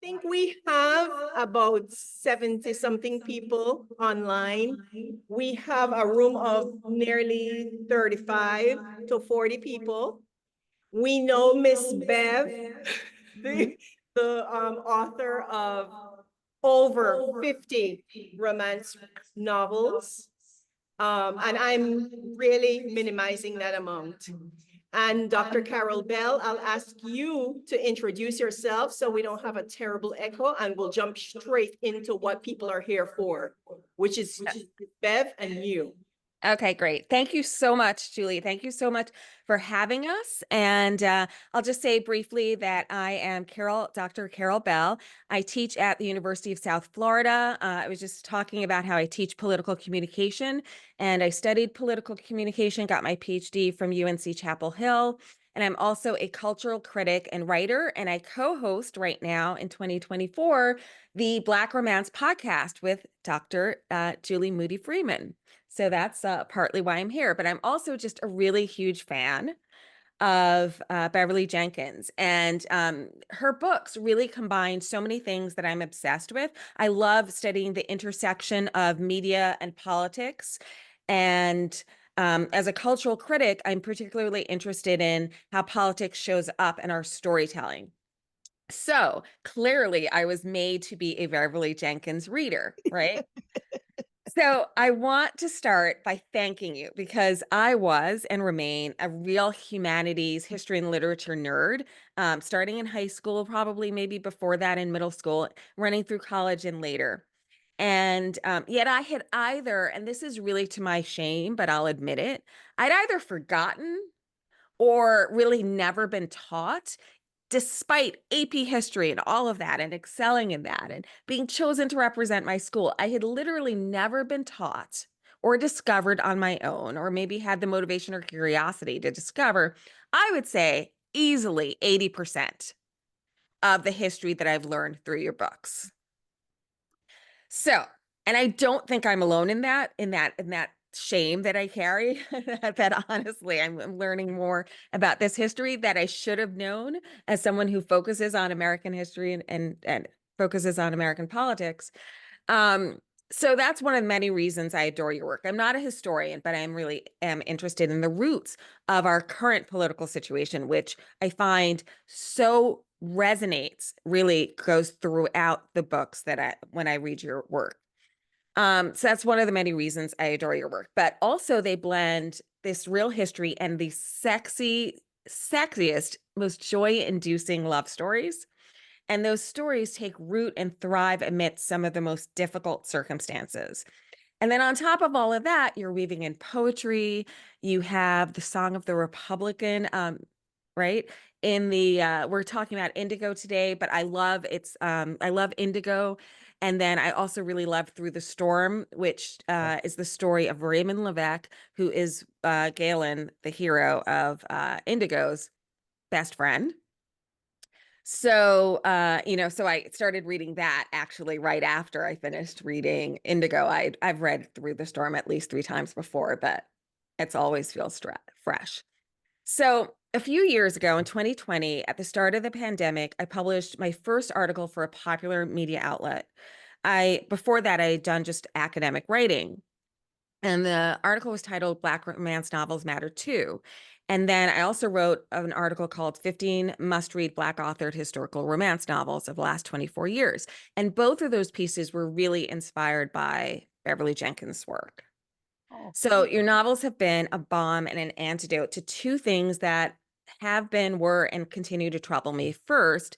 think we have about 70 something people online. We have a room of nearly 35 to 40 people. We know Miss Bev, the author of over 50 romance novels. And I'm really minimizing that amount. And Dr. Carole Bell, I'll ask you to introduce yourself so we don't have a terrible echo, and we'll jump straight into what people are here for, which is Bev and you. Okay, great. Thank you so much, Julie. Thank you so much for having us. And I'll just say briefly that I am Dr. Carole Bell. I teach at the University of South Florida. I was just talking about how I teach political communication, and I studied political communication, got my PhD from UNC Chapel Hill. And I'm also a cultural critic and writer, and I co-host right now in 2024 the Black Romance podcast with Dr. Julie Moody Freeman. So that's partly why I'm here, but I'm also just a really huge fan of Beverly Jenkins, and her books really combine so many things that I'm obsessed with. I love studying the intersection of media and politics, and as a cultural critic, I'm particularly interested in how politics shows up in our storytelling. So clearly, I was made to be a Beverly Jenkins reader, right? So I want to start by thanking you because I was and remain a real humanities, history, and literature nerd, starting in high school, probably maybe before that in middle school, running through college and later. And yet I had either, and this is really to my shame, but I'll admit it, I'd either forgotten or really never been taught, despite AP history and all of that and excelling in that and being chosen to represent my school. I had literally never been taught or discovered on my own, or maybe had the motivation or curiosity to discover, I would say easily 80% of the history that I've learned through your books. So, and I don't think I'm alone in that shame that I carry, that honestly, I'm learning more about this history that I should have known as someone who focuses on American history and focuses on American politics. So that's one of many reasons I adore your work. I'm not a historian, but I really am interested in the roots of our current political situation, which I find so resonates, really goes throughout the books when I read your work. So that's one of the many reasons I adore your work. But also they blend this real history and the sexiest, most joy-inducing love stories. And those stories take root and thrive amidst some of the most difficult circumstances. And then on top of all of that, you're weaving in poetry. You have the Song of the Republican, right? We're talking about Indigo today, but I love Indigo. And then I also really love Through the Storm, which is the story of Raymond Levesque, who is Galen, the hero of Indigo's best friend. So, so I started reading that actually right after I finished reading Indigo. I've read Through the Storm at least 3 times before, but it's always feels fresh. So a few years ago in 2020, at the start of the pandemic, I published my first article for a popular media outlet. Before that, I had done just academic writing. And the article was titled Black Romance Novels Matter Too. And then I also wrote an article called 15 Must-Read Black Authored Historical Romance Novels of the Last 24 Years. And both of those pieces were really inspired by Beverly Jenkins' work. So your novels have been a balm and an antidote to 2 things that have been, were, and continue to trouble me. First,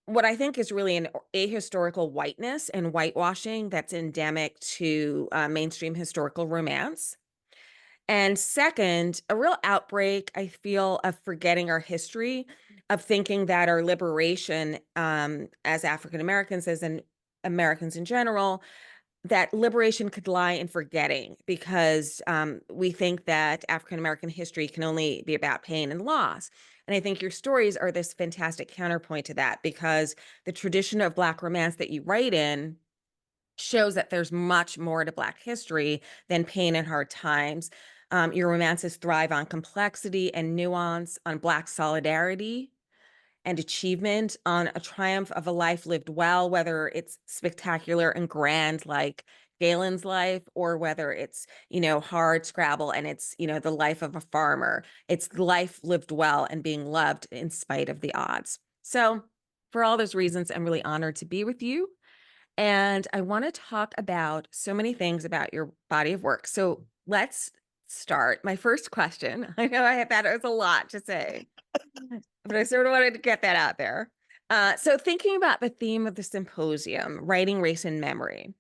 what I think is really an ahistorical whiteness and whitewashing that's endemic to mainstream historical romance. And second, a real outbreak, I feel, of forgetting our history, of thinking that our liberation as African Americans, as in Americans in general, that liberation could lie in forgetting, because we think that African American history can only be about pain and loss. And I think your stories are this fantastic counterpoint to that, because the tradition of Black romance that you write in shows that there's much more to Black history than pain and hard times. Your romances thrive on complexity and nuance, on Black solidarity. and achievement, on a triumph of a life lived well, whether it's spectacular and grand like Galen's life, or whether it's, hard scrabble and it's, the life of a farmer. It's life lived well and being loved in spite of the odds. So for all those reasons, I'm really honored to be with you. And I want to talk about so many things about your body of work. So let's start. My first question, I know I thought it was a lot to say, but I sort of wanted to get that out there. So thinking about the theme of the symposium, writing race and memory,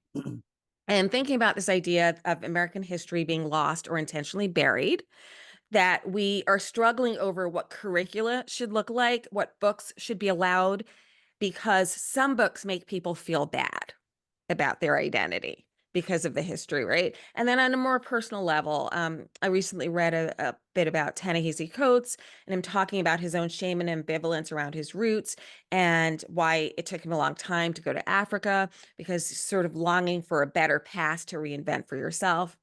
and thinking about this idea of American history being lost or intentionally buried, that we are struggling over what curricula should look like, what books should be allowed, because some books make people feel bad about their identity because of the history, right? And then on a more personal level, I recently read a bit about Ta-Nehisi Coates, and him talking about his own shame and ambivalence around his roots and why it took him a long time to go to Africa, because he's sort of longing for a better past to reinvent for yourself.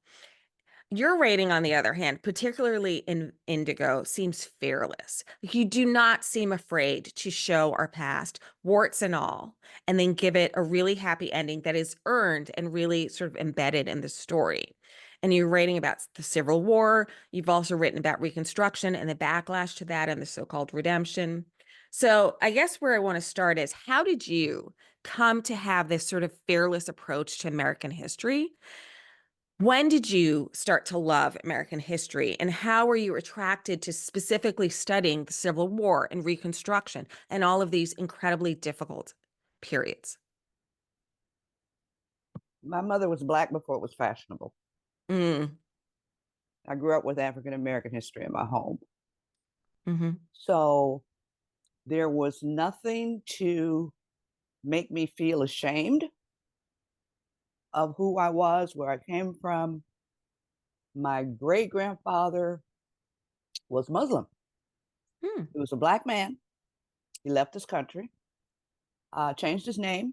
Your rating, on the other hand, particularly in Indigo, seems fearless. You do not seem afraid to show our past, warts and all, and then give it a really happy ending that is earned and really sort of embedded in the story. And you're writing about the Civil War. You've also written about Reconstruction and the backlash to that and the so-called redemption. So I guess where I want to start is, how did you come to have this sort of fearless approach to American history? When did you start to love American history, and how were you attracted to specifically studying the Civil War and Reconstruction and all of these incredibly difficult periods? My mother was Black before it was fashionable. Mm. I grew up with African American history in my home. Mm-hmm. So there was nothing to make me feel ashamed of who I was, where I came from. My great grandfather was Muslim. Mm. He was a Black man. He left this country, changed his name,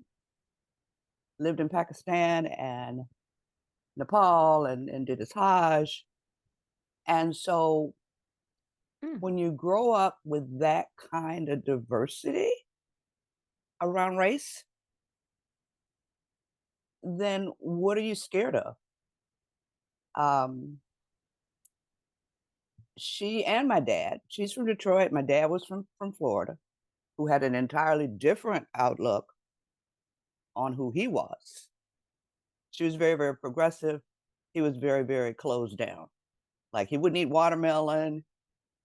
lived in Pakistan and Nepal, and did his Hajj. And so Mm. when you grow up with that kind of diversity around race, then what are you scared of? She and my dad, she's from Detroit, my dad was from Florida, who had an entirely different outlook on who he was. She was very, very progressive. He was very, very closed down. Like, he wouldn't eat watermelon,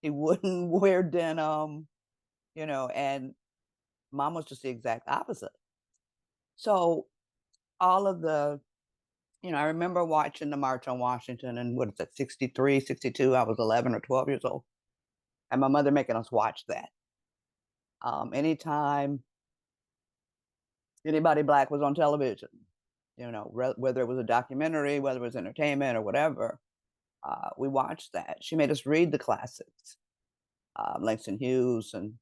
he wouldn't wear denim, and mom was just the exact opposite. So all of the, I remember watching the March on Washington, and what is that, 63, 62, I was 11 or 12 years old. And my mother making us watch that. Anytime anybody Black was on television, whether it was a documentary, whether it was entertainment or whatever, we watched that. She made us read the classics, Langston Hughes and,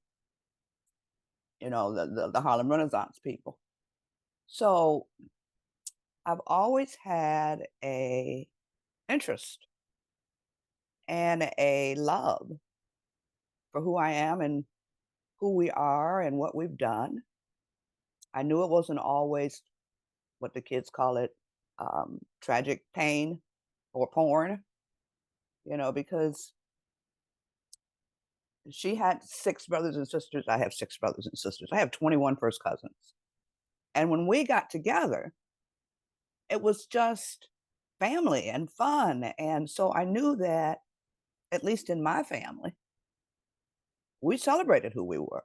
the Harlem Renaissance people. So I've always had a interest and a love for who I am and who we are and what we've done. I knew it wasn't always what the kids call it, tragic pain or porn, because she had 6 brothers and sisters. I have 6 brothers and sisters. I have 21 first cousins. And when we got together, it was just family and fun. And so I knew that, at least in my family, we celebrated who we were.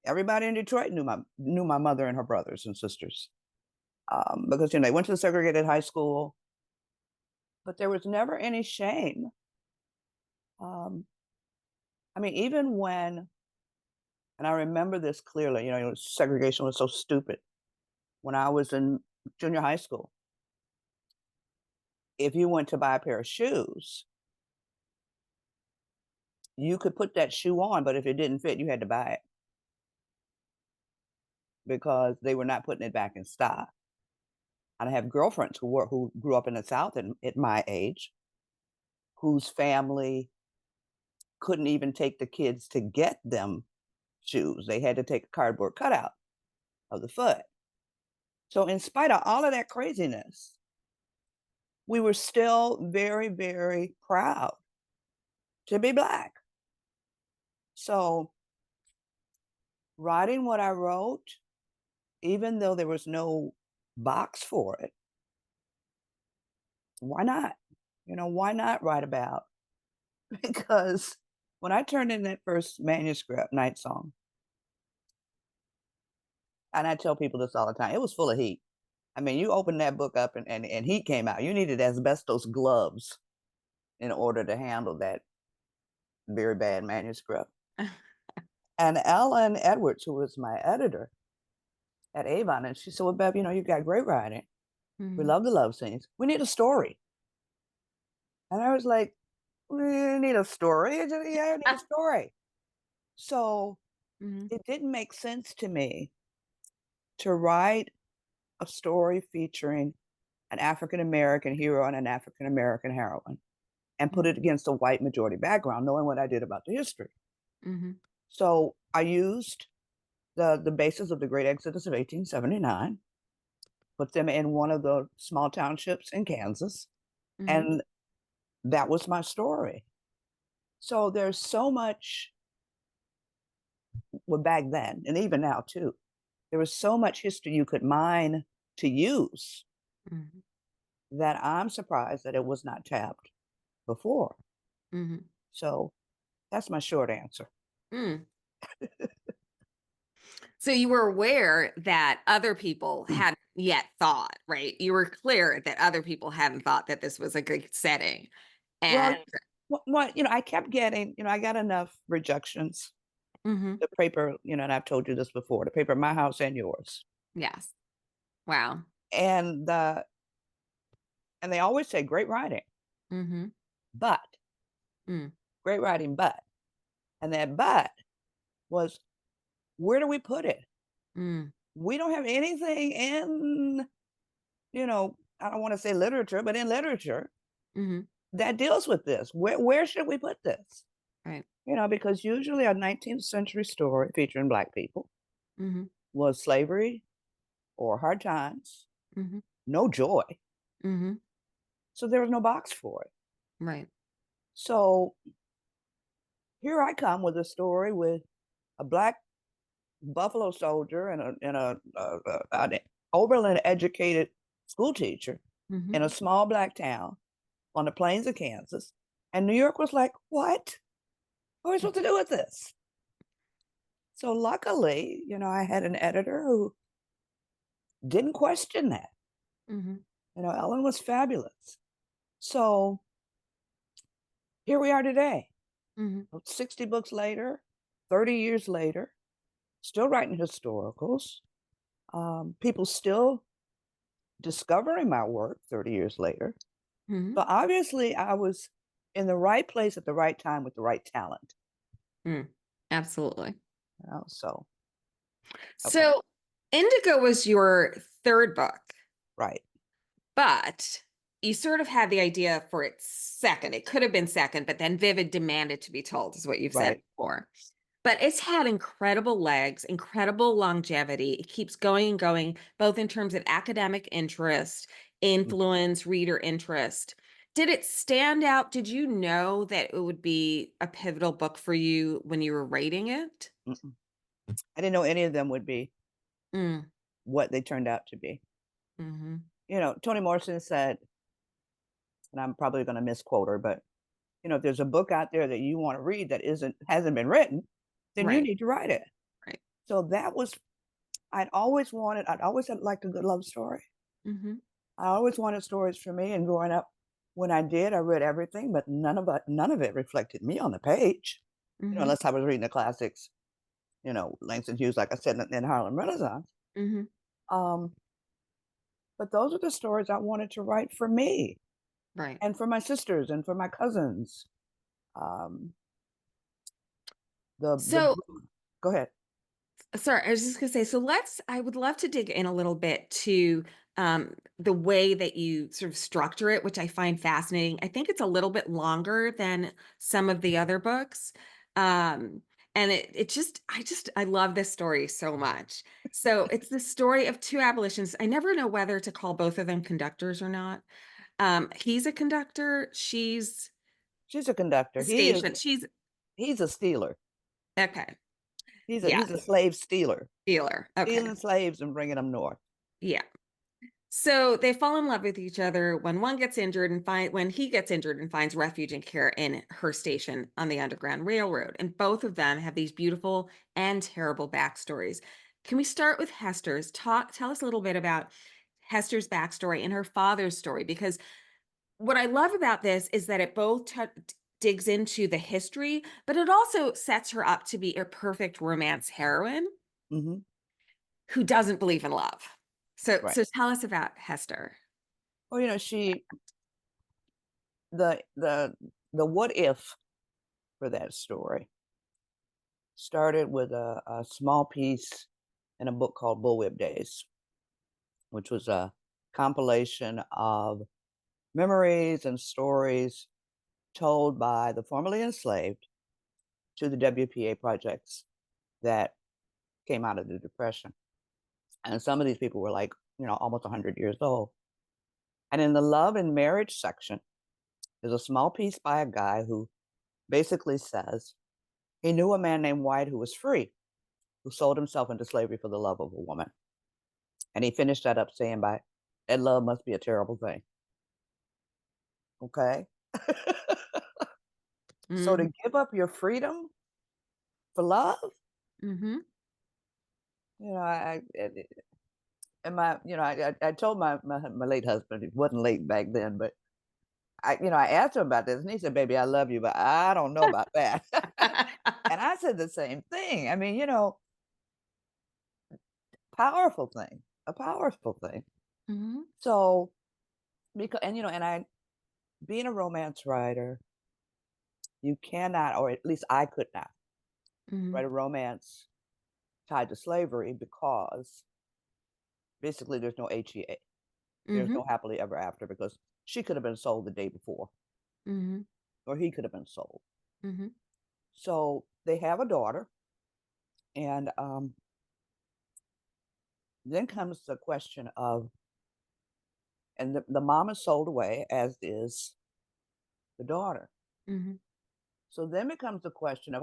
Everybody in Detroit knew my mother and her brothers and sisters, because they went to the segregated high school, but there was never any shame. Even when, and I remember this clearly, segregation was so stupid. When I was in junior high school, if you went to buy a pair of shoes, you could put that shoe on, but if it didn't fit, you had to buy it, because they were not putting it back in stock. And I have girlfriends who grew up in the South at my age, whose family couldn't even take the kids to get them shoes. They had to take a cardboard cutout of the foot. So in spite of all of that craziness, we were still very, very proud to be Black. So writing what I wrote, even though there was no box for it, why not? Why not write about? Because when I turned in that first manuscript, Night Song, and I tell people this all the time, it was full of heat. I mean, you opened that book up and heat came out. You needed asbestos gloves in order to handle that very bad manuscript. And Ellen Edwards, who was my editor at Avon, and she said, well, Bev, you've got great writing. We love the love scenes. We need a story. And I was like, we need a story? Yeah, I need a story. So it didn't make sense to me to write a story featuring an African-American hero and an African-American heroine and put it against a white majority background, knowing what I did about the history. So I used the basis of the Great Exodus of 1879, put them in one of the small townships in Kansas, and that was my story. So there's so much, well, back then, and even now too, there was so much history you could mine to use that I'm surprised that it was not tapped before. So that's my short answer. So you were aware that other people hadn't yet thought, right? You were clear that other people hadn't thought that this was a good setting. And well, I kept getting, I got enough rejections. The paper, and I've told you this before, the paper My House and Yours. Yes. Wow. And they always say great writing, but great writing, but, and that but was, where do we put it? We don't have anything in, I don't want to say literature, but in literature that deals with this. Where should we put this? Right. Because usually a 19th century story featuring Black people was slavery or hard times, no joy. So there was no box for it. Right. So here I come with a story with a Black Buffalo soldier and an overland educated school teacher in a small Black town on the plains of Kansas. And New York was like, what? What are we supposed to do with this? So luckily, I had an editor who didn't question that. Ellen was fabulous. So here we are today, 60 books later, 30 years later, still writing historicals. People still discovering my work 30 years later. So obviously I was in the right place at the right time with the right talent. Absolutely. So Indigo was your third book. Right. But you sort of had the idea for its second. It could have been second, but then Vivid demanded to be told, is what you've said before. But it's had incredible legs, incredible longevity. It keeps going and going, both in terms of academic interest, influence, reader interest. Did it stand out? Did you know that it would be a pivotal book for you when you were writing it? I didn't know any of them would be what they turned out to be. Toni Morrison said, and I'm probably going to misquote her, but if there's a book out there that you want to read that hasn't been written, then you need to write it. Right. So that was, I'd always had liked a good love story. I always wanted stories for me, and growing up, when I did, I read everything, but none of it reflected me on the page. Unless I was reading the classics, Langston Hughes, like I said, in Harlem Renaissance. But those are the stories I wanted to write for me. Right. And for my sisters and for my cousins. Go ahead. Sorry, I was just gonna say, I would love to dig in a little bit to the way that you sort of structure it, which I find fascinating. I think it's a little bit longer than some of the other books. And I love this story so much. So it's the story of two abolitionists. I never know whether to call both of them conductors or not. He's a conductor. She's She's a conductor. a station. He's a stealer. Okay. He's Yeah. a slave stealer. Dealer. Okay. Stealing slaves and bringing them north. Yeah. So they fall in love with each other when one gets injured when he gets injured and finds refuge and care in her station on the Underground Railroad. And both of them have these beautiful and terrible backstories. Can we start with Hester's? Tell us a little bit about Hester's backstory and her father's story, because what I love about this is that it both digs into the history, but it also sets her up to be a perfect romance heroine who doesn't believe in love. So tell us about Hester. Well, you know, the what if for that story started with a small piece in a book called Bullwhip Days, which was a compilation of memories and stories told by the formerly enslaved to the WPA projects that came out of the Depression. And some of these people were like, you know, almost 100 years old. And in the love and marriage section, there's a small piece by a guy who basically says he knew a man named White who was free, who sold himself into slavery for the love of a woman. And he finished that up saying, that love must be a terrible thing. Okay. So to give up your freedom for love, you know, I told my late husband, it wasn't late back then, but I asked him about this and he said, baby, I love you, but I don't know about that. And I said the same thing. I mean, you know, a powerful thing. So, being a romance writer, you cannot, or at least I could not, write a romance tied to slavery because basically there's no HEA. There's no happily ever after because she could have been sold the day before. Or he could have been sold. So they have a daughter. And then comes the question of, and the mom is sold away, as is the daughter. So then becomes the question of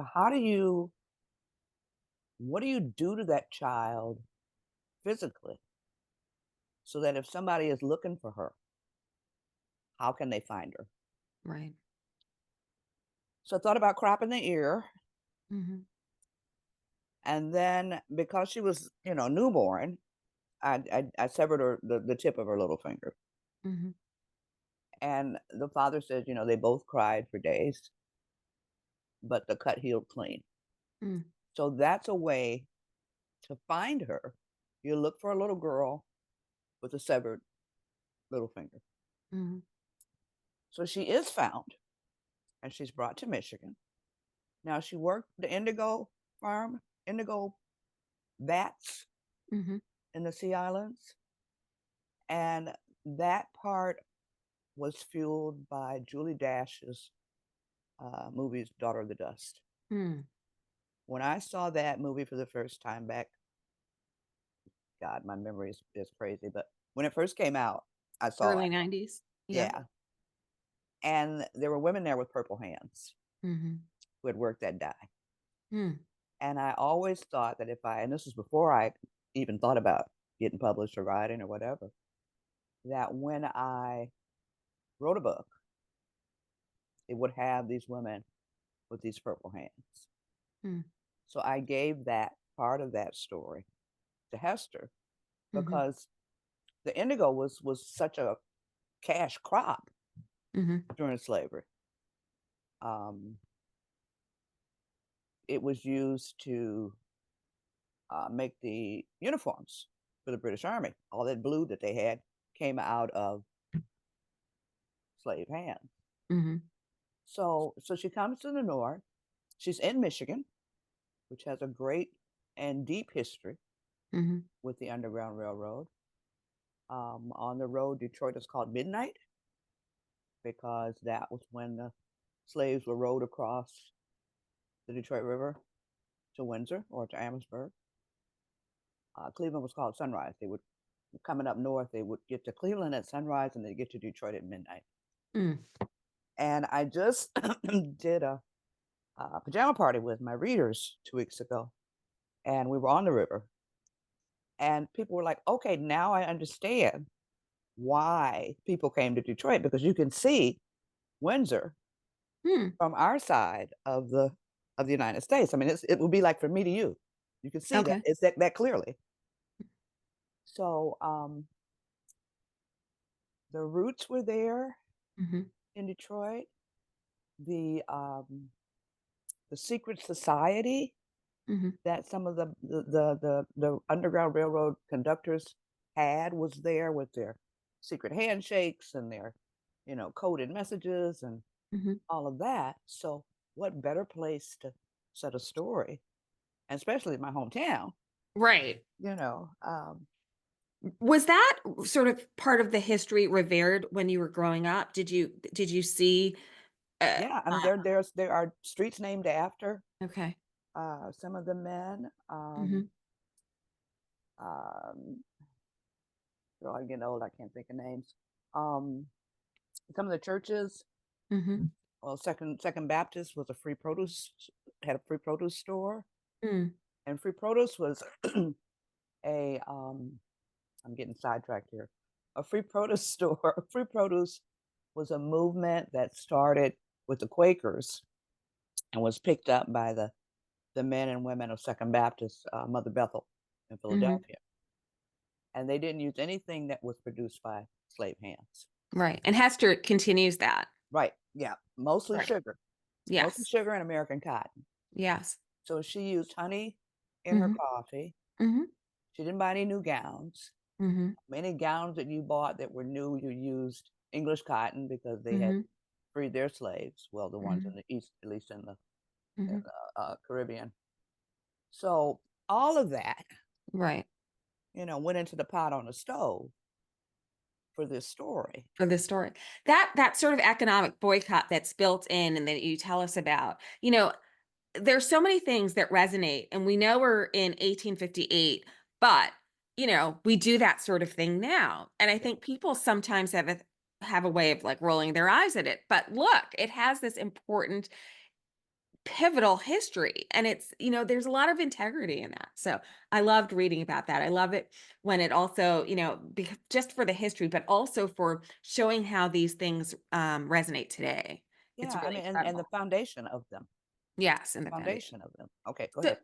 what do you do to that child physically so that if somebody is looking for her, how can they find her? Right. So I thought about cropping the ear. And then because she was, you know, newborn, I severed the tip of her little finger. And the father said, you know, they both cried for days, but the cut healed clean. So that's a way to find her. You look for a little girl with a severed little finger. So she is found and she's brought to Michigan. Now she worked the indigo farm, indigo vats in the Sea Islands. And that part was fueled by Julie Dash's movies, Daughter of the Dust. When I saw that movie for the first time back, God, my memory is crazy, but when it first came out, I saw early 90s. Yeah. And there were women there with purple hands who had worked that dye. And I always thought that and this was before I even thought about getting published or writing or whatever, that when I wrote a book, it would have these women with these purple hands. So I gave that part of that story to Hester because the indigo was such a cash crop during slavery. It was used to make the uniforms for the British Army. All that blue that they had came out of slave hands. So she comes to the north. She's in Michigan, which has a great and deep history with the Underground Railroad. On the road, Detroit is called Midnight because that was when the slaves were rowed across the Detroit River. to Windsor or to Amherstburg. Cleveland was called Sunrise. They would, coming up north, they would get to Cleveland at sunrise and they get to Detroit at midnight. Mm. And I just did a pajama party with my readers 2 weeks ago, and we were on the river. And people were like, okay, now I understand why people came to Detroit, because you can see Windsor Hmm. from our side of the United States. I mean, it would be like from me to you. You can see that Okay. it's that clearly. So the roots were there Mm-hmm. in Detroit. The secret society Mm-hmm. that some of the Underground Railroad conductors had was there with their secret handshakes and their, coded messages and Mm-hmm. all of that. So what better place to set a story, and especially in my hometown, Right. Was that sort of part of the history revered when you were growing up? Did you see? yeah, I mean, there are streets named after Okay. some of the men. Mm-hmm. So I'm getting old, I can't think of names. Some of the churches. Mm-hmm. Well, Second Baptist was had a free produce store, Mm. and free produce was a I'm getting sidetracked here. A free produce store. Free produce was a movement that started with the Quakers and was picked up by the men and women of Second Baptist, Mother Bethel in Mm-hmm. Philadelphia. And they didn't use anything that was produced by slave hands. Right. And Hester continues that. Right. Yeah. Mostly Right. sugar. Mostly Yes. sugar and American cotton. Yes. So she used honey in her coffee. Mm-hmm. She didn't buy any new gowns. Mm-hmm. Many gowns that you bought that were new, you used English cotton because they had Mm-hmm. freed their slaves. Well, the ones in Mm-hmm. the East, at least in the Mm-hmm. Caribbean. So all of that, Right. went into the pot on the stove for this story. For this story. That sort of economic boycott that's built in and that you tell us about, there's so many things that resonate, and we know we're in 1858, but we do that sort of thing now. And I think people sometimes have a way of like rolling their eyes at it. But look, it has this important pivotal history, and it's there's a lot of integrity in that. So I loved reading about that. I love it when it also just for the history, but also for showing how these things resonate today. It's Yeah, I really mean, and the incredible. foundation of them. Yes, in the foundation. Foundation of them. Okay, go So, ahead.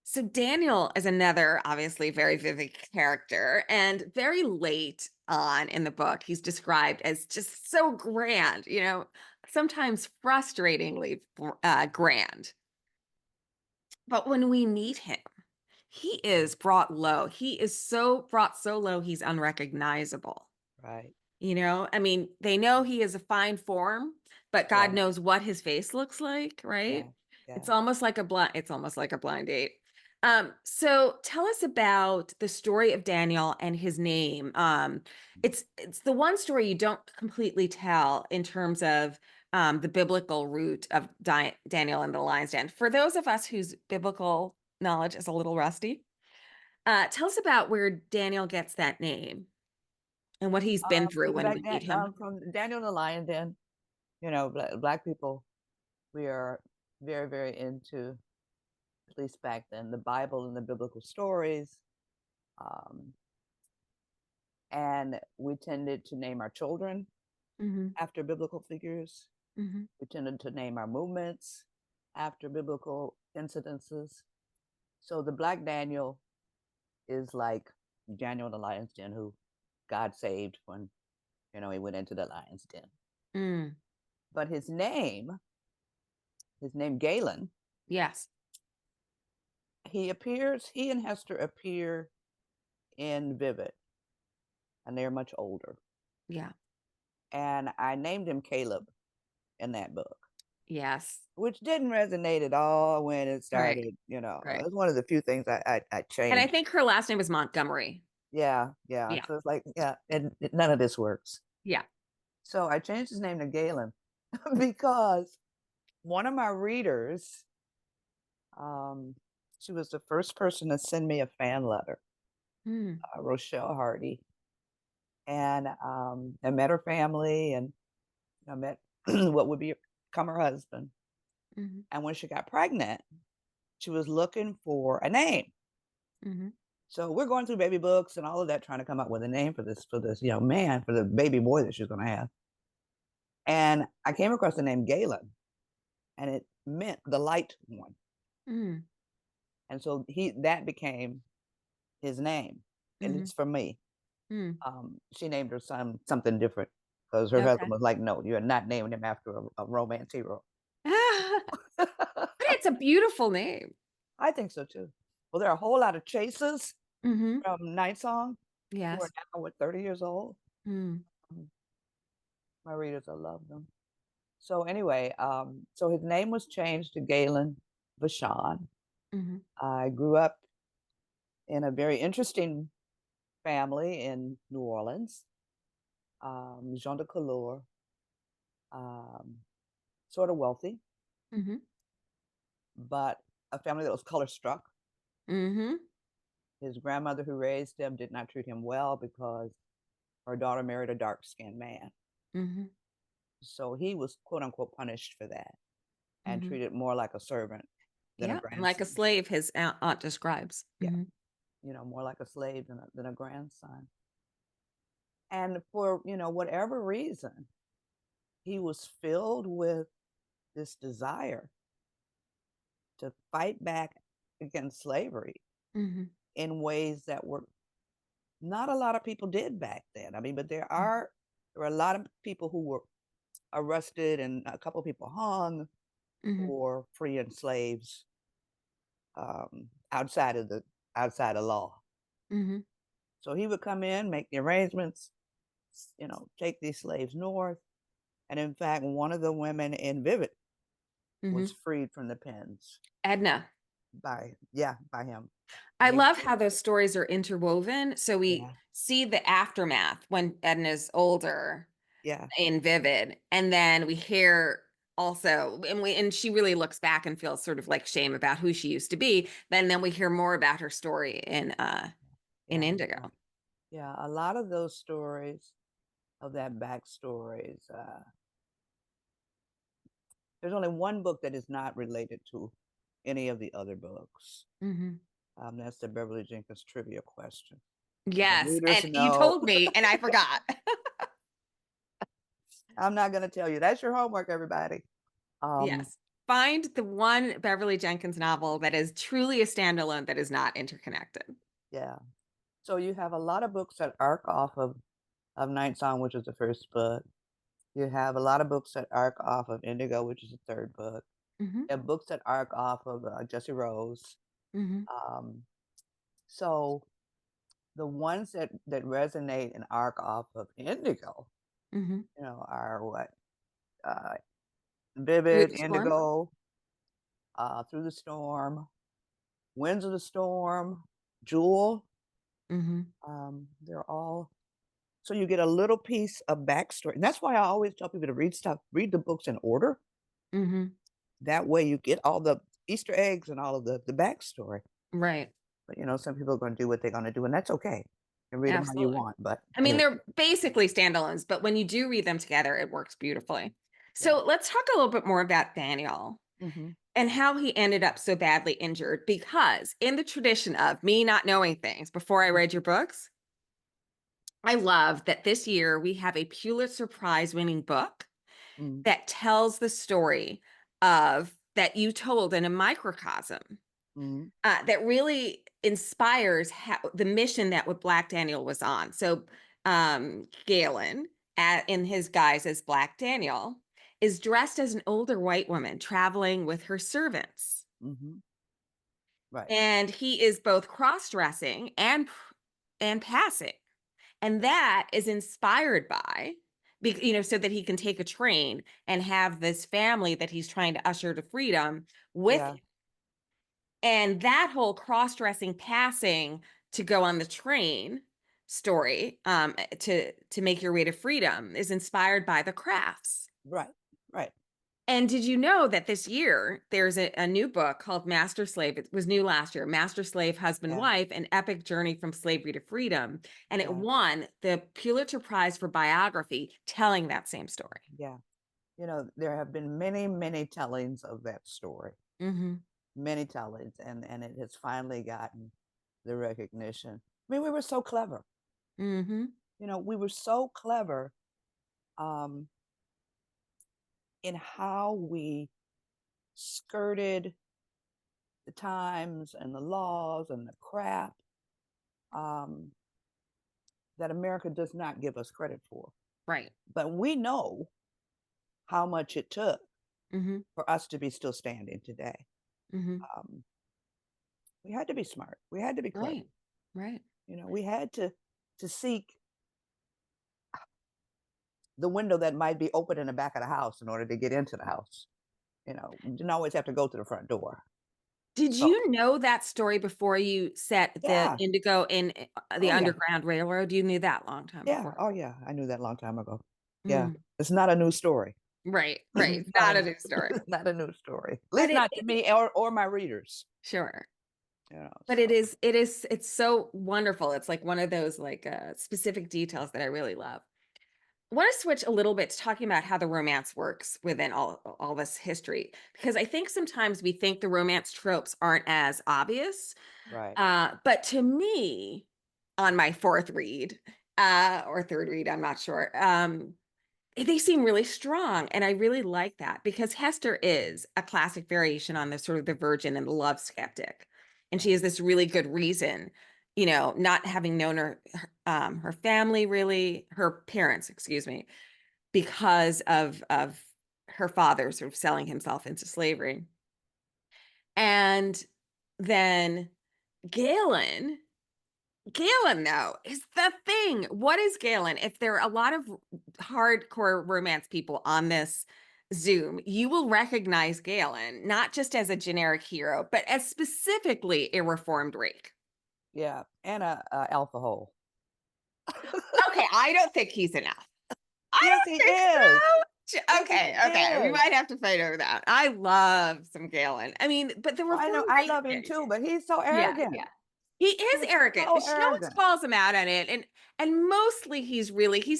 so Daniel is another obviously very vivid character, and very late on in the book, he's described as just so grand, sometimes frustratingly grand. But when we meet him, he is brought low. He is brought so low, he's unrecognizable. Right. I mean, they know he is a fine form, but God Yeah. knows what his face looks like, right? Yeah. It's almost like a blind date. So tell us about the story of Daniel and his name. It's the one story you don't completely tell in terms of the biblical root of Daniel and the lion's den. For those of us whose biblical knowledge is a little rusty, tell us about where Daniel gets that name and what he's been through when Back we then, meet him. from Daniel the Lion Den, black people, we are very, very into, at least back then, the Bible and the biblical stories. And we tended to name our children Mm-hmm. after biblical figures. Mm-hmm. We tended to name our movements after biblical incidences. So the Black Daniel is like Daniel the Lion's Den, who God saved when, he went into the lion's den. Mm. But his name Galen, Yes. he and Hester appear in Vivid, and they're much older. Yeah. And I named him Caleb in that book. Yes. Which didn't resonate at all when it started, Right. It's one of the few things I changed. And I think her last name was Montgomery. Yeah. Yeah. So it's like, and none of this works. Yeah. So I changed his name to Galen because one of my readers She was the first person to send me a fan letter, Mm, Rochelle Hardy. And I met her family, and I met what would become her husband. mhm, And when she got pregnant, she was looking for a name. mhm, So we're going through baby books and all of that, trying to come up with a name for this young man, for the baby boy that she's going to have. And I came across the name Galen, and it meant the light one. mm, And so that became his name, at mhm, least for me. mm. She named her son something different because her Okay. husband was like, "No, you're not naming him after a romance hero." But it's a beautiful name. I think so too. Well, there are a whole lot of chasers Hmm. from Night Song who are Yes. now, 30 years old. Mm, Mm, My readers, I love them. So anyway, so his name was changed to Galen Vachon. mhm, I grew up in a very interesting family in New Orleans, Jean de Couleur, um, sort of wealthy, mhm, but a family that was color struck. mhm, His grandmother who raised him did not treat him well because her daughter married a dark-skinned man. mhm, So he was quote unquote punished for that and mhm. treated more like a servant than a Yeah, like a grandson. slave, his aunt describes. Yeah, Mhm, more like a slave than a grandson. And for, whatever reason, he was filled with this desire to fight back against slavery mhm, in ways that were not a lot of people did back then. I mean, but mm, there were a lot of people who were arrested and a couple of people hung mhm, for freeing slaves outside of law. mhm, So he would come in, make the arrangements, take these slaves north. And in fact, one of the women in Vivid was mhm. freed from the pens Edna. by him. I And he love did. how those stories are interwoven. So we Yeah, see the aftermath when Edna's older yeah, in Vivid, and then we hear also, and she really looks back and feels sort of like shame about who she used to be. Then we hear more about her story in yeah, Indigo. yeah. A lot of those stories of that backstories. There's only one book that is not related to any of the other books. Hmm. That's the Beverly Jenkins trivia question. The Yes, readers and you know. told me, and I forgot. I'm not going to tell you. That's your homework, everybody. Um, Yes. Find the one Beverly Jenkins novel that is truly a standalone that is not interconnected. yeah. So you have a lot of books that arc off of Night Song, which is the first book. You have a lot of books that arc off of Indigo, which is the third book. Hmm. You have books that arc off of Jesse Rose. Hmm. Um, so the ones that resonate and arc off of Indigo, Hmm. are what uh, Through Vivid, the Storm. Indigo, Through the Storm, Winds of the Storm, Jewel. Hmm. They're all so you get a little piece of backstory. And that's why I always tell people to read the books in order. Hmm. That way you get all the Easter eggs and all of the backstory. Right. But some people are going to do what they're going to do, and that's okay. You can read them how you Absolutely. want. But I mean, anyway, they're basically standalones, but when you do read them together, it works beautifully. yeah. So let's talk a little bit more about Daniel Hmm. and how he ended up so badly injured. Because in the tradition of me not knowing things before I read your books, I love that this year we have a Pulitzer Prize winning book Hmm. that tells the story of that you told in a microcosm Hmm. that really inspires how the mission that what Black Daniel was on. So Galen, in his guise as Black Daniel, is dressed as an older white woman traveling with her servants. Hmm. Right. And he is both cross-dressing and passing. And that is inspired by, so that he can take a train and have this family that he's trying to usher to freedom with Yeah. him. And that whole cross-dressing passing to go on the train story, to make your way to freedom, is inspired by the crafts. Right. Right. And did you know that this year there's a new book called Master Slave? It was new last year, Master Slave, Husband, Yeah. Wife, An Epic Journey from Slavery to Freedom. And it Yeah. won the Pulitzer Prize for biography, telling that same story. Yeah. You know, there have been many, many tellings of that story, Mm-hmm. many tellings, and it has finally gotten the recognition. I mean, we were so clever. Mm-hmm. You know, we were so clever in how we skirted the times and the laws and the crap that America does not give us credit for. Right. But we know how much it took Mm-hmm. for us to be still standing today. Mm-hmm. We had to be smart. We had to be clever. Right. Right. You know, we had to seek the window that might be open in the back of the house in order to get into the house. You know, you didn't always have to go to the front door. Did So, you know that story before you set the yeah. Indigo in the Oh, yeah. Underground Railroad? You knew that long time Yeah. before. Oh, yeah. I knew that a long time ago. Yeah. Mm. It's not a new story. Right. Right. It's Not a new story. It's not a new story. At But least not to me or my readers. sure. You know, But so. it's so wonderful. It's like one of those like specific details that I really love. I want to switch a little bit to talking about how the romance works within all this history, because I think sometimes we think the romance tropes aren't as obvious. Right. But to me, on my fourth read or third read, I'm not sure, they seem really strong. And I really like that because Hester is a classic variation on the sort of the virgin and the love skeptic. And she has this really good reason, you know, not having known her family really, her parents, excuse me, because of her father sort of selling himself into slavery. And then Galen, though, is the thing. What is Galen? If there are a lot of hardcore romance people on this Zoom, you will recognize Galen, not just as a generic hero, but as specifically a reformed rake. Yeah. And a alpha hole. Okay, I don't think he's enough. I Yes, don't he think is. so. Yes, Okay, he okay. We is. might have to fight over that. I love some Galen. I mean, but the Oh, I know. reformed I rake love him thing. too, but he's so Yeah, arrogant. yeah. He is He's arrogant, so but she always arrogant. calls him out on it. And mostly he's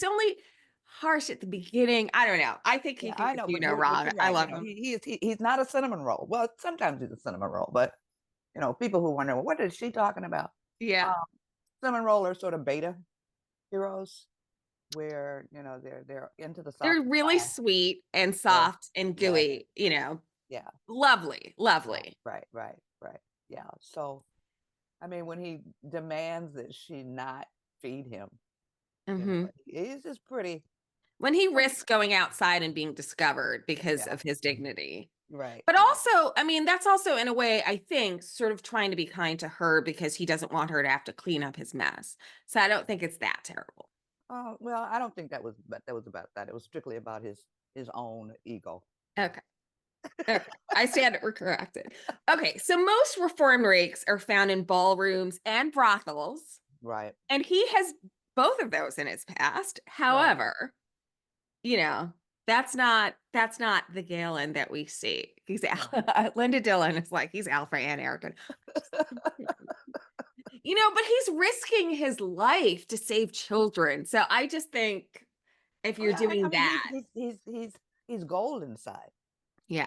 only harsh at the beginning. I don't know. I think he Yeah, can I get know, you but know but wrong. you're I right. You love know, him. he's not a cinnamon roll. Well, sometimes he's a cinnamon roll, but you know, people who wonder, well, what is she talking about? Yeah. Um, cinnamon roll are sort of beta heroes, where you know they're into the They're soft and really soft. sweet and Yes, soft and yes, gooey, you know. yeah, Lovely, yeah, lovely. right. Yeah. So, I mean, when he demands that she not feed him, you know, Hmm. he's just pretty. When he risks going outside and being discovered because Yeah, of his dignity. right. But also, I mean, that's also in a way, I think, sort of trying to be kind to her because he doesn't want her to have to clean up his mess. So I don't think it's that terrible. Oh, well, I don't think that was, but that was about that. It was strictly about his own ego. Okay. Okay. I stand corrected. Okay. So most reformed rakes are found in ballrooms and brothels, Right. and he has both of those in his past. Right. However, you know, that's not the Galen that we see. He's Linda Dillon is like he's alpha and arrogant. You know, but he's risking his life to save children. So I just think if Oh, you're yeah, I doing mean, that, he's gold inside.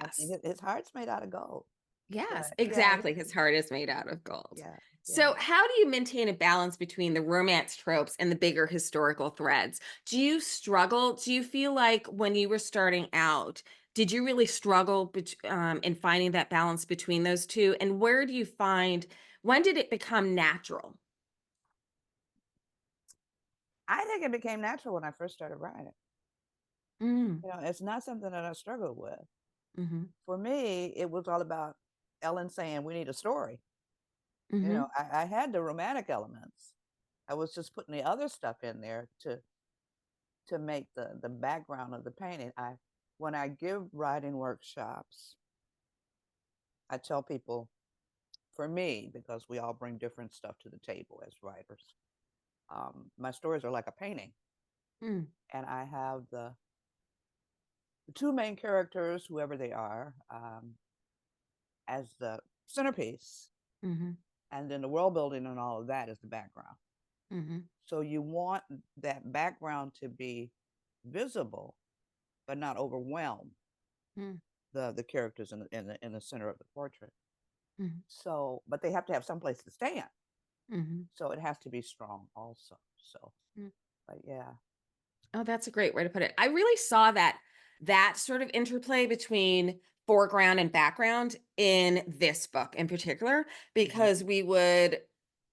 I yes. mean, his heart's made out of gold. Yes, But yeah, exactly. His heart is made out of gold. yeah, yeah. So, how do you maintain a balance between the romance tropes and the bigger historical threads? Do you struggle? Do you feel like when you were starting out, did you really struggle in finding that balance between those two? And where do you find, when did it become natural? I think it became natural when I first started writing. Mm, You know, it's not something that I struggled with. mm-hmm, For me, it was all about Ellen saying, "We need a story." You mm-hmm, know, I had the romantic elements. I was just putting the other stuff in there to make the background of the painting. When I give writing workshops, I tell people, for me, because we all bring different stuff to the table as writers, my stories are like a painting, mm, and I have the two main characters, whoever they are, as the centerpiece, Mm-hmm. and then the world building and all of that is the background. Mm-hmm. So you want that background to be visible, but not overwhelm Mm. the characters in the center of the portrait. Mm-hmm. So, but they have to have some place to stand. Mm-hmm. So it has to be strong also. So, Mm. but yeah. Oh, that's a great way to put it. I really saw that sort of interplay between foreground and background in this book in particular, because we would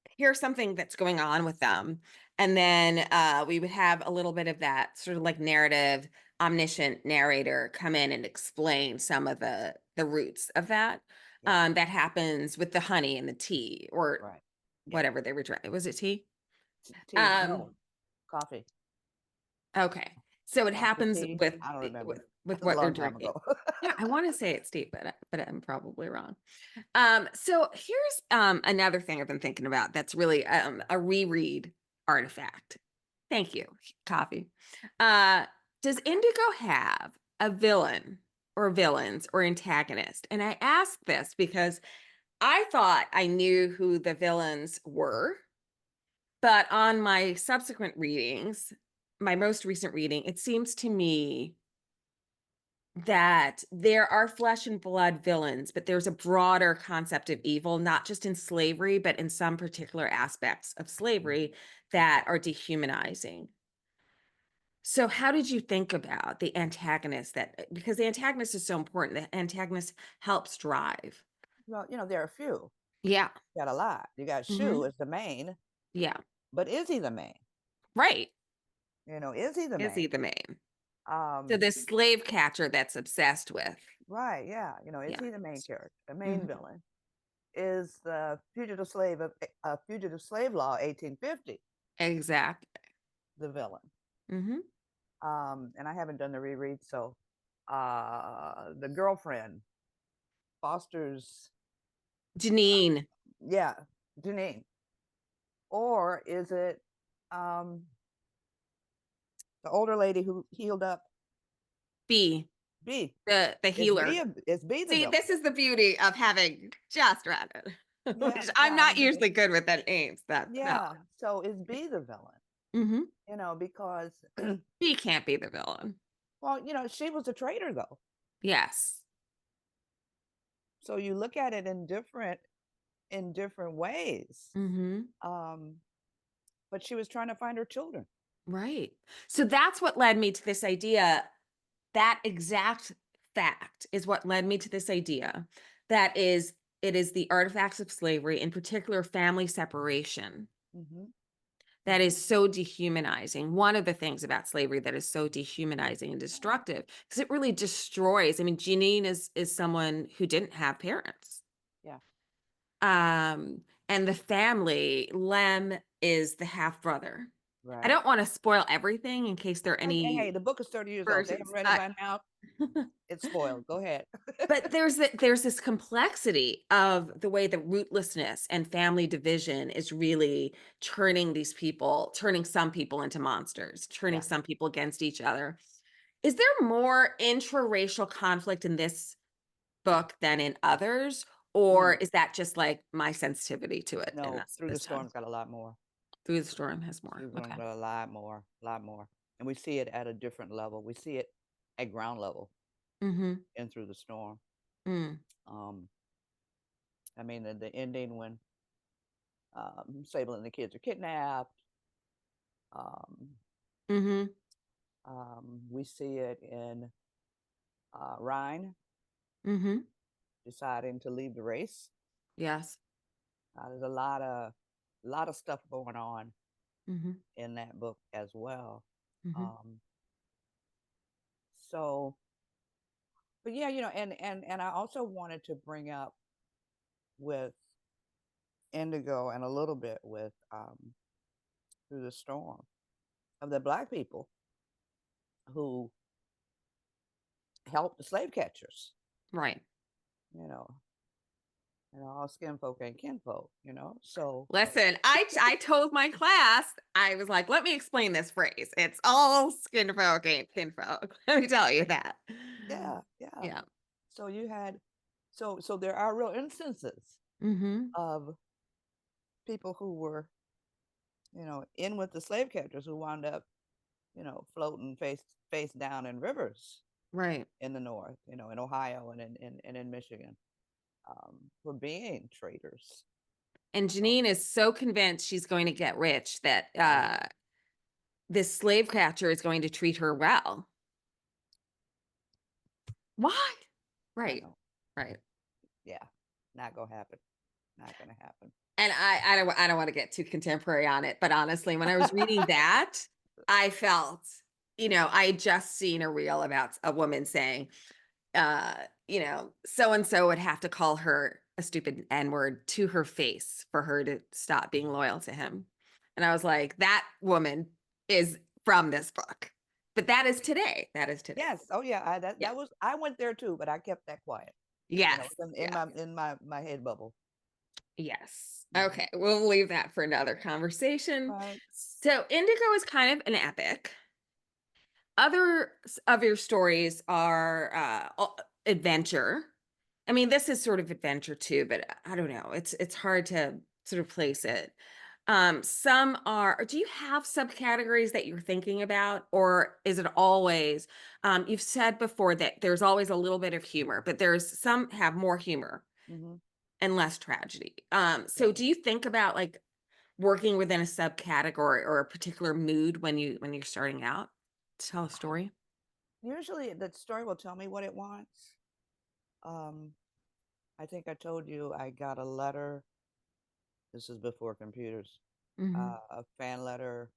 hear something that's going on with them, and then we would have a little bit of that sort of like narrative, omniscient narrator come in and explain some of the roots of that. Yeah. That happens with the honey and the tea, or Right. Yeah. whatever they were drinking. Was it tea? Tea, no, coffee. Okay. So it Coffee, happens tea. with I don't remember. with That was a what they're long time drinking. ago. Yeah, I want to say it's tea, but I'm probably wrong. So here's another thing I've been thinking about that's really a reread artifact. Thank you, coffee. Does Indigo have a villain or villains or antagonist? And I ask this because I thought I knew who the villains were, but on my subsequent readings, my most recent reading, it seems to me that there are flesh and blood villains, but there's a broader concept of evil, not just in slavery, but in some particular aspects of slavery that are dehumanizing. So how did you think about the antagonist, that because the antagonist is so important, the antagonist helps drive? Well, there are a few. Yeah. You got a lot. You got Mhm. Shu as the main, Yeah. but is he the main? Right. Is he the Is he main? the main? So Um, this slave catcher that's obsessed with. right, yeah. Is Yeah. he the main character? The main Mhm. villain is the fugitive slave law 1850, Exactly. the villain. Hmm. And I haven't done the reread, so the girlfriend, Foster's, Janine. yeah, Janine. Or is it um the older lady who healed up B. B? The healer. Is B the See, villain? this is the beauty of having just read it, Yeah, which I'm yeah, I not mean, usually good with that names. That no. yeah. So is B the villain? Hmm. Because B can't be the villain. well, she was a traitor though. Yes. So you look at it in different ways. Hmm. But she was trying to find her children. Right. So that's what led me to this idea. That exact fact is what led me to this idea that it is the artifacts of slavery, in particular family separation, Mm-hmm. that is so dehumanizing. One of the things about slavery that is so dehumanizing and destructive, because it really destroys. I mean, Janine is someone who didn't have parents. Yeah. And the family, Lem is the half brother. I Right. don't want to spoil everything in case there are Hey, any the book is 30 years old. They haven't versions. read it by now. It's spoiled. Go ahead. But there's this complexity of the way the rootlessness and family division is really turning some people into monsters, turning Yeah. some people against each other. Is there more intraracial conflict in this book than in others? Or Mm, is that just like my sensitivity to it? And no, that's Through the this time. Storm's got a lot more. Through the Storm has more. Through the Okay. Storm's got a lot more, and we see it at a different level. We see it at ground level Mm-hmm. in Through the Storm. Mm. I mean, the ending when Sable and the kids are kidnapped. Um, Mm-hmm. we see it in Ryan Mm-hmm. deciding to leave the race. Yes. There's a lot of stuff going on Mm-hmm. in that book as well. Mm-hmm. So, but yeah, and I also wanted to bring up with Indigo and a little bit with Through the Storm of the Black people who helped the slave catchers. Right. You know, all skin folk ain't kinfolk, so Listen, I told my class, I was like, let me explain this phrase. It's all skin folk ain't kinfolk. Let me tell you that. yeah, yeah. Yeah. So you had, so there are real instances Mm-hmm. of people who were, in with the slave catchers who wound up, floating face down in rivers Right. in the North, in Ohio and in Michigan, for being traders. And Janine is so convinced she's going to get rich that this slave catcher is going to treat her well. Why? Right. Right. Yeah, not gonna happen. Not gonna happen. And I don't want to get too contemporary on it, but honestly, when I was reading that, I felt, I had just seen a reel about a woman saying, so and so would have to call her a stupid N-word to her face for her to stop being loyal to him. And I was like, that woman is from this book. But that is today. That is today. Yes. Oh yeah. Yeah. That was, I went there too, but I kept that quiet. Yes. In my head bubble. Yes. Okay. We'll leave that for another conversation. Right. So Indigo is kind of an epic. Other of your stories are adventure. I mean, this is sort of adventure too, but I don't know. It's hard to sort of place it. Some are, do you have subcategories that you're thinking about, or is it always, you've said before that there's always a little bit of humor, but there's some have more humor and less tragedy. So do you think about like working within a subcategory or a particular mood when you're starting out to tell a story? Usually the story will tell me what it wants. I think I told you I got a letter. This is before computers. A fan letter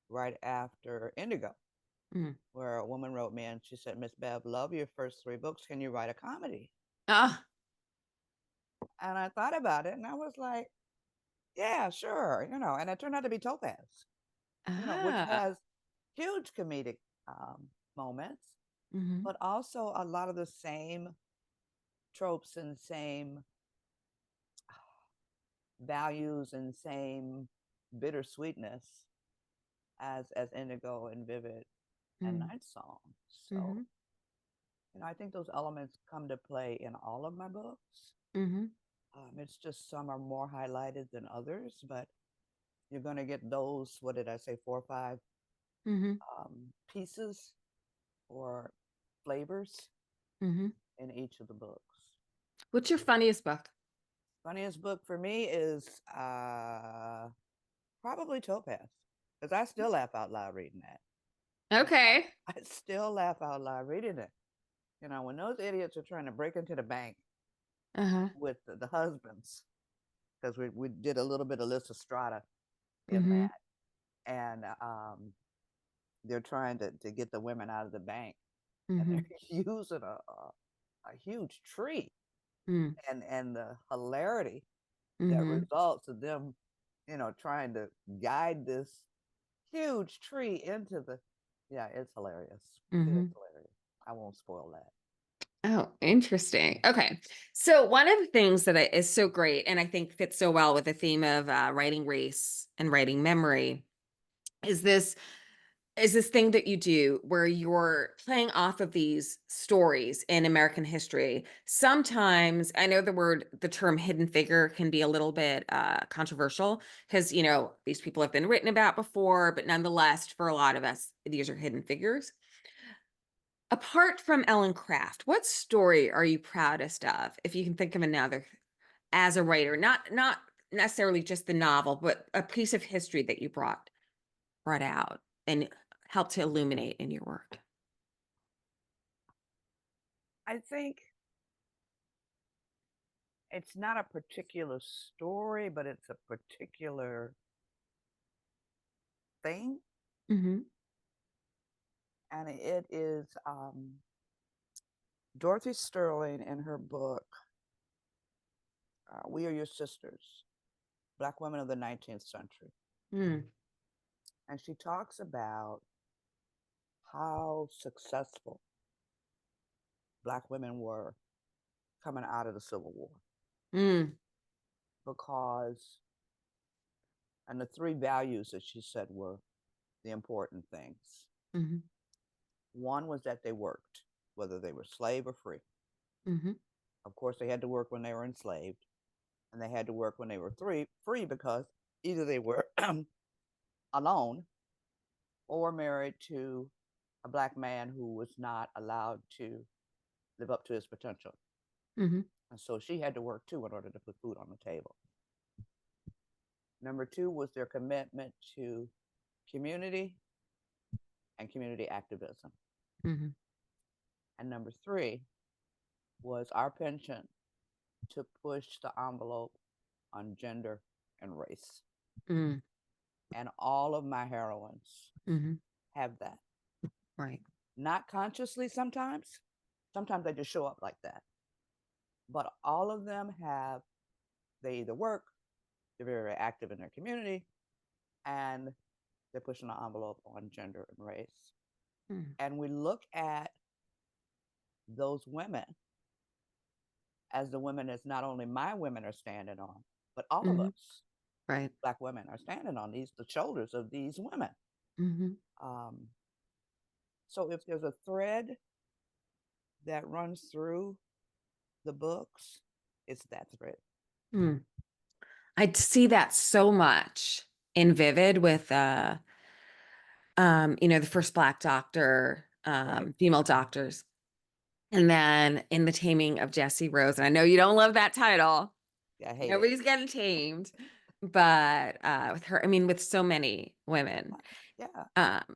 right after Indigo, where a woman wrote me and she said, "Miss Bev, love your first 3 books. Can you write a comedy?" Ah, And I thought about it and I was like, yeah, sure. And it turned out to be Topaz, which has huge comedic moments, but also a lot of the same tropes and same values and same bittersweetness as Indigo and Vivid and Night Song. So, I think those elements come to play in all of my books. It's just some are more highlighted than others, but you're going to get those, what did I say, 4 or 5 pieces or flavors in each of the books. What's your funniest book? Funniest book for me is probably Topaz, because I still laugh out loud reading that. Okay. I still laugh out loud reading it. When those idiots are trying to break into the bank with the husbands, because we did a little bit of Lysistrata in that, and they're trying to get the women out of the bank, and they're using a huge tree, and the hilarity that results of them, trying to guide this huge tree into the, yeah, it's hilarious. It's hilarious. I won't spoil that. Oh, interesting. Okay. So one of the things that is so great and I think fits so well with the theme of writing race and writing memory is this thing that you do where you're playing off of these stories in American history. Sometimes I know the term hidden figure can be a little bit controversial because, these people have been written about before, but nonetheless, for a lot of us, these are hidden figures. Apart from Ellen Craft, what story are you proudest of, if you can think of another, as a writer, not necessarily just the novel, but a piece of history that you brought out and helped to illuminate in your work? I think it's not a particular story, but it's a particular thing. And it is Dorothy Sterling in her book, We Are Your Sisters, Black Women of the 19th Century. And she talks about how successful Black women were coming out of the Civil War. Mm. because, and the three values that she said were the important things. Mm-hmm. One was that they worked, whether they were slave or free. Mm-hmm. Of course, they had to work when they were enslaved, and they had to work when they were free because either they were alone or married to a Black man who was not allowed to live up to his potential. Mm-hmm. And so she had to work too in order to put food on the table. Number two was their commitment to community and community activism. Mm-hmm. And number three was our penchant to push the envelope on gender and race. Mm. And all of my heroines Mm-hmm. have that. Right. Not consciously sometimes. Sometimes they just show up like that. But all of them have, they either work, they're very, very active in their community, and they're pushing the envelope on gender and race. Mm. And we look at those women as the women as not only my women are standing on, but all of Mm-hmm. us, Right. Black women, are standing on the shoulders of these women. Mm-hmm. So if there's a thread that runs through the books, it's that thread. Mm. I see that so much in Vivid with the first Black doctor, Right. female doctors. And then in The Taming of Jessie Rose, and I know you don't love that title. Yeah, I hate Nobody's getting tamed, but with her, I mean, with so many women. it. Yeah. Um,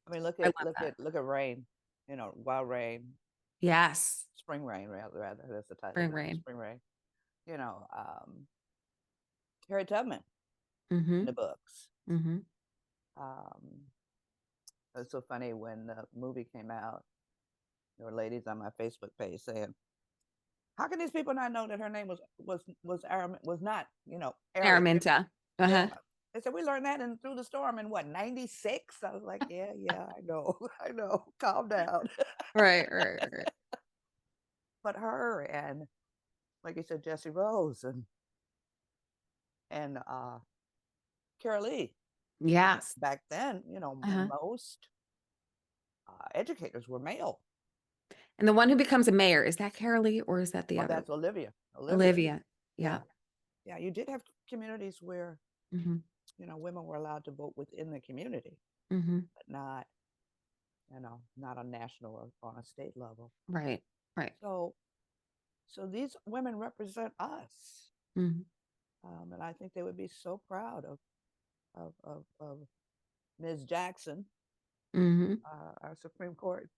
I mean, look I at love that. Rain. Wild Rain, Yes. Spring Rain, rather. That's the title. Spring Rain. Spring Rain. Harriet Tubman Mm-hmm. in the books. Mm-hmm. It's so funny when the movie came out. There were ladies on my Facebook page saying, "How can these people not know that her name was not Harriet?" Araminta. Uh-huh. Yeah. They said, "We learned that in Through the Storm in what, 96?" I was like, yeah, I know. I know. Calm down. Right. But her and, like you said, Jessie Rose and Carole, Yes. back then, Uh-huh. most educators were male. And the one who becomes a mayor, is that Carole or is that the Oh, other? that's Olivia. Olivia. Yeah. Yeah. Yeah, you did have communities where, Mm-hmm. women were allowed to vote within the community, Mm-hmm. but not, not on national or on a state level. Right. So these women represent us. Mm-hmm. And I think they would be so proud of Ms. Jackson, Mm-hmm. our Supreme Court,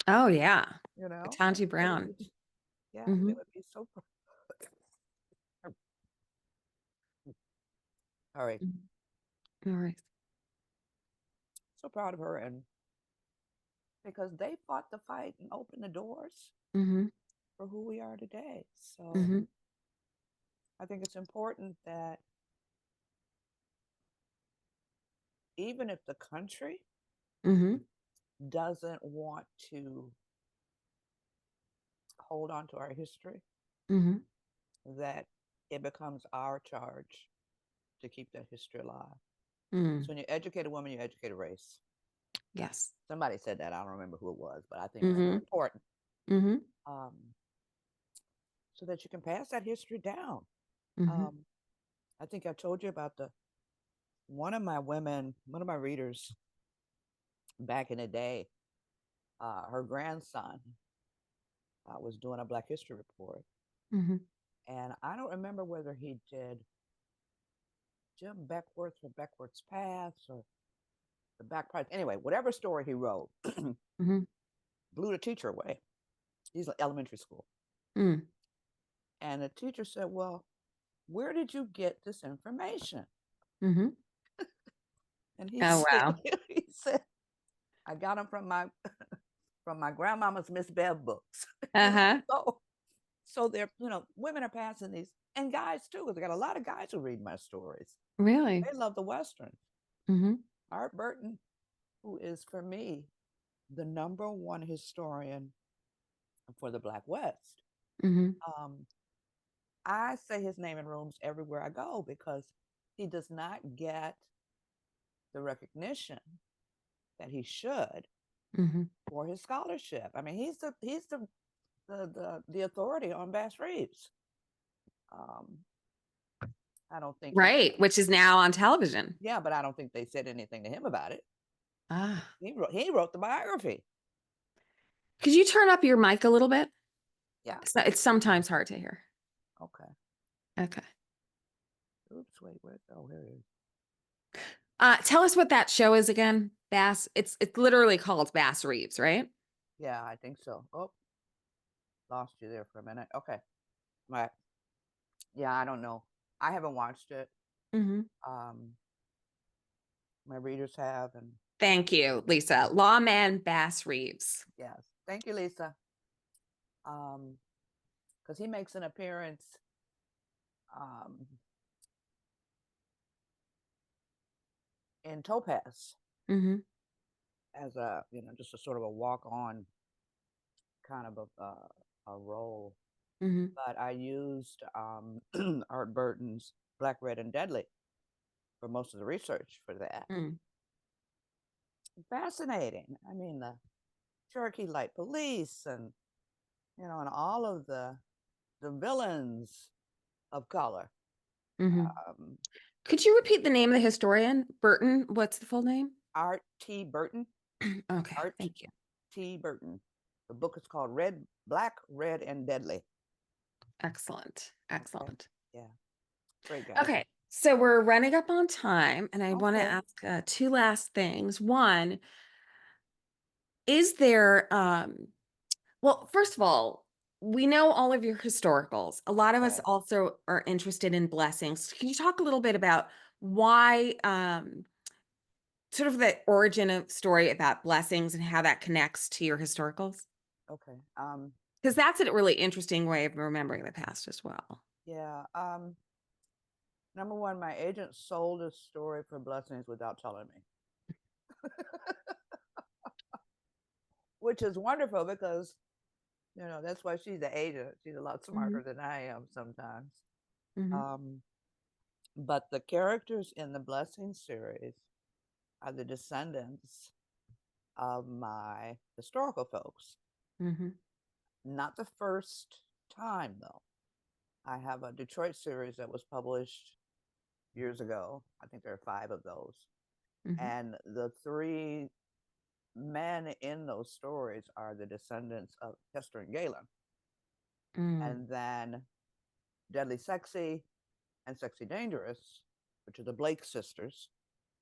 Oh, yeah. you know. Ketanji Brown. Yeah, Mm-hmm. they would be so proud. All right. All right. So proud of her, and because they fought the fight and opened the doors Mm-hmm. for who we are today. So Mm-hmm. I think it's important that even if the country Mm-hmm. doesn't want to hold on to our history, Mm-hmm. that it becomes our charge to keep that history alive. Mm. So when you educate a woman, you educate a race. Yes. Somebody said that. I don't remember who it was, but I think Mm-hmm. it's important. Mm-hmm. So that you can pass that history down. Mm-hmm. I think I told you about one of my readers back in the day, her grandson was doing a Black History report. Mm-hmm. And I don't remember whether he did Jim Beckworth or Beckworth's Paths or the Back Price. Anyway, whatever story he wrote Mm-hmm. blew the teacher away. He's in elementary school. Mm. And the teacher said, "Well, where did you get this information?" Mm-hmm. And he Oh, said, wow. he said, "I got them from my grandmama's Miss Bev books." Uh-huh. So they're, women are passing these, and guys too, because I got a lot of guys who read my stories. Really? They love the Western. Mm-hmm. Art Burton, who is for me the #1 historian for the Black West, Mm-hmm. I say his name in rooms everywhere I go because he does not get the recognition that he should Mm-hmm. for his scholarship. I mean, he's the authority on Bass Reeves. I don't think Right, which is now on television. yeah, but I don't think they said anything to him about it. Ah. He wrote the biography. Could you turn up your mic a little bit? Yeah. It's sometimes hard to hear. Okay. Okay. Oops, wait, oh, here it is. Tell us what that show is again. Bass. It's literally called Bass Reeves, right? Yeah, I think so. Oh, lost you there for a minute. Okay. Right. Yeah, I don't know. I haven't watched it. Mm-hmm. My readers have, and Thank you, Lisa. Lawman Bass Reeves. yes, thank you, Lisa. Because he makes an appearance in Topaz Mm-hmm. as a just a sort of a walk-on kind of a role. Mm-hmm. But I used Art Burton's Black, Red, and Deadly for most of the research for that. Mm. Fascinating. I mean, the Cherokee Light Police and and all of the villains of color. Mm-hmm. Um, Could you repeat the name of the historian? Burton. What's the full name? Art T. Burton. Okay, Art thank you. T. Burton. The book is called Black, Red, and Deadly. Excellent. Excellent. Yeah, great guy. Okay, so we're running up on time, and I want to Okay. ask two last things. One, is there, well, first of all, we know all of your historicals. A lot of us Right. also are interested in blessings. Can you talk a little bit about why, sort of the origin of story about blessings and how that connects to your historicals? Okay. Because that's a really interesting way of remembering the past as well. Yeah. Number one, my agent sold a story for blessings without telling me, which is wonderful because that's why she's the agent. She's a lot smarter than I am sometimes. Mm-hmm. But the characters in the Blessing series are the descendants of my historical folks. Mm-hmm. Not the first time, though. I have a Detroit series that was published years ago. I think there are 5 of those. Mm-hmm. And the 3 men in those stories are the descendants of Hester and Galen. Mm. And then Deadly Sexy and Sexy Dangerous, which are the Blake sisters.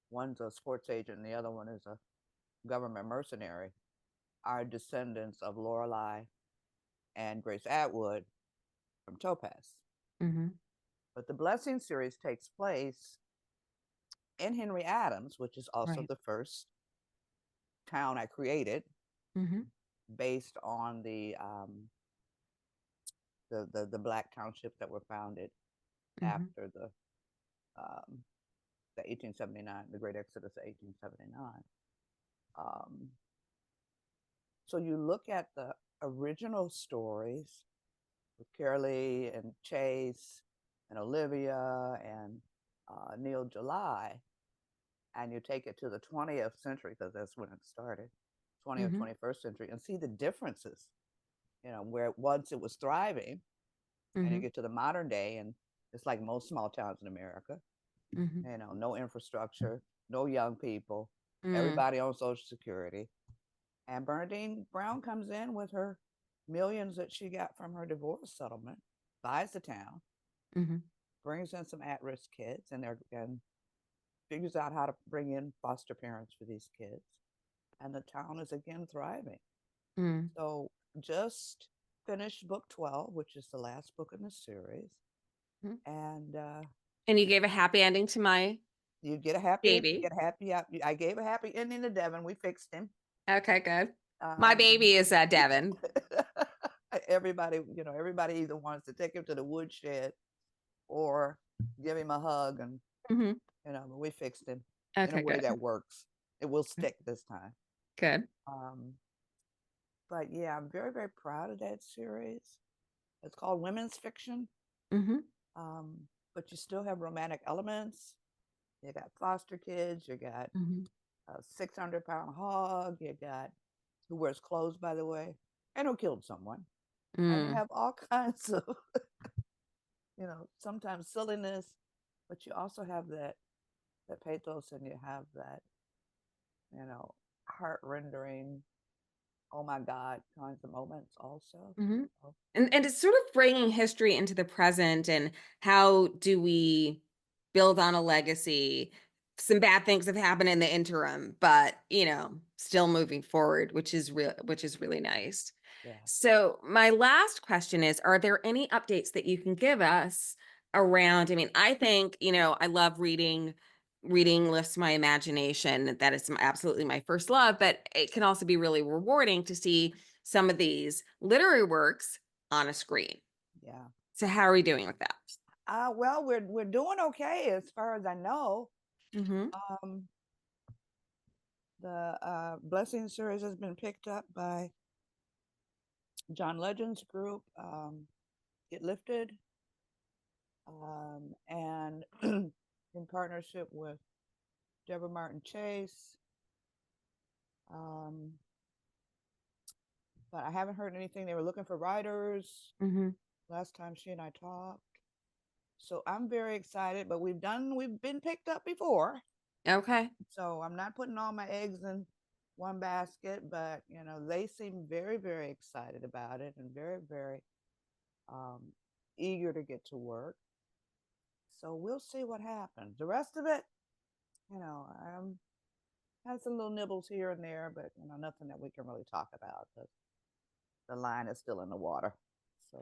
One's a sports agent and the other one is a government mercenary, are descendants of Lorelei and Grace Atwood from Topaz. Mm-hmm. But the Blessing series takes place in Henry Adams, which is also Right. the first town I created, Mm-hmm. based on the black townships that were founded Mm-hmm. after the 1879, the Great Exodus of 1879. So you look at the original stories with Carole and Chase and Olivia and Neil July, and you take it to the 20th century, because that's when it started, 20th, Mm-hmm. 21st century, and see the differences, where once it was thriving, and you Mm-hmm. get to the modern day, and it's like most small towns in America, Mm-hmm. no infrastructure, no young people, Mm. everybody on Social Security. And Bernadine Brown comes in with her millions that she got from her divorce settlement, buys the town, Mm-hmm. brings in some at-risk kids, and figures out how to bring in foster parents for these kids. And the town is again thriving. Mm. So just finished book 12, which is the last book in the series. Mm-hmm. And And you gave a happy ending to my you get a happy, baby. I gave a happy ending to Devin. We fixed him. Okay, good. My baby is Devin. Everybody either wants to take him to the woodshed or give him a hug, and Mm-hmm. but we fixed him in a Okay, way good. that works. It will stick this time. Good. But yeah, I'm very, very proud of that series. It's called Women's Fiction. Mm-hmm. But you still have romantic elements. You got foster kids, you got Mm-hmm. a 600-pound hog, you got who wears clothes, by the way, and who killed someone. And you have all kinds of, sometimes silliness, but you also have that pathos, and you have that, heart rendering, oh my God, kinds of moments also. Mm-hmm. So, And it's sort of bringing history into the present, and how do we build on a legacy? Some bad things have happened in the interim, but still moving forward, which is really nice. yeah. So my last question is, are there any updates that you can give us around, I mean, I think, I love reading lifts my imagination. That is absolutely my first love, but it can also be really rewarding to see some of these literary works on a screen. Yeah. So how are we doing with that? Well, we're doing okay as far as I know. Mm-hmm. The Blessing series has been picked up by John Legend's group, Get Lifted, and in partnership with Deborah Martin Chase. But I haven't heard anything. They were looking for writers last time she and I talked. So I'm very excited, but we've been picked up before. Okay. So I'm not putting all my eggs in one basket, but they seem very, very excited about it, and very, very eager to get to work. So we'll see what happens. The rest of it, had some little nibbles here and there, but nothing that we can really talk about. The line is still in the water. So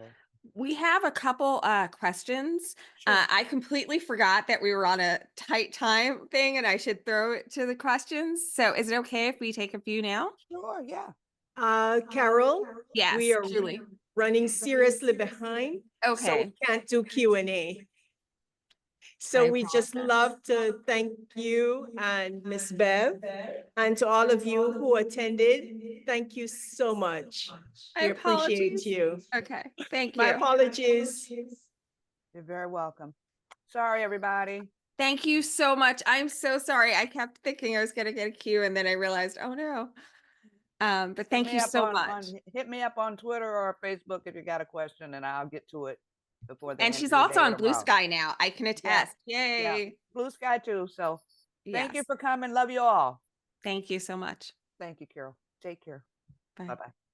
We have a couple questions. sure. I completely forgot that we were on a tight time thing, and I should throw it to the questions. So is it okay if we take a few now? Sure, yeah. Carole, Yes, we are Julie. running seriously behind, so Okay. we can't do Q&A. So we just love to thank you and Miss Bev, and to all of you who attended. Thank you so much. We appreciate you. Okay, thank My you. apologies. You're very welcome. Sorry, everybody. Thank you so much. I'm so sorry. I kept thinking I was going to get a cue, and then I realized, oh no. But thank you so much. Hit me up on Twitter or Facebook if you got a question, and I'll get to it before the And end she's of the also day or on Blue tomorrow. Sky now. I can Yeah, attest. Yay. Blue Sky too. So thank you Yes. for coming. Love you all. Thank you so much. Thank you, Carole. Take care. Bye. Bye-bye.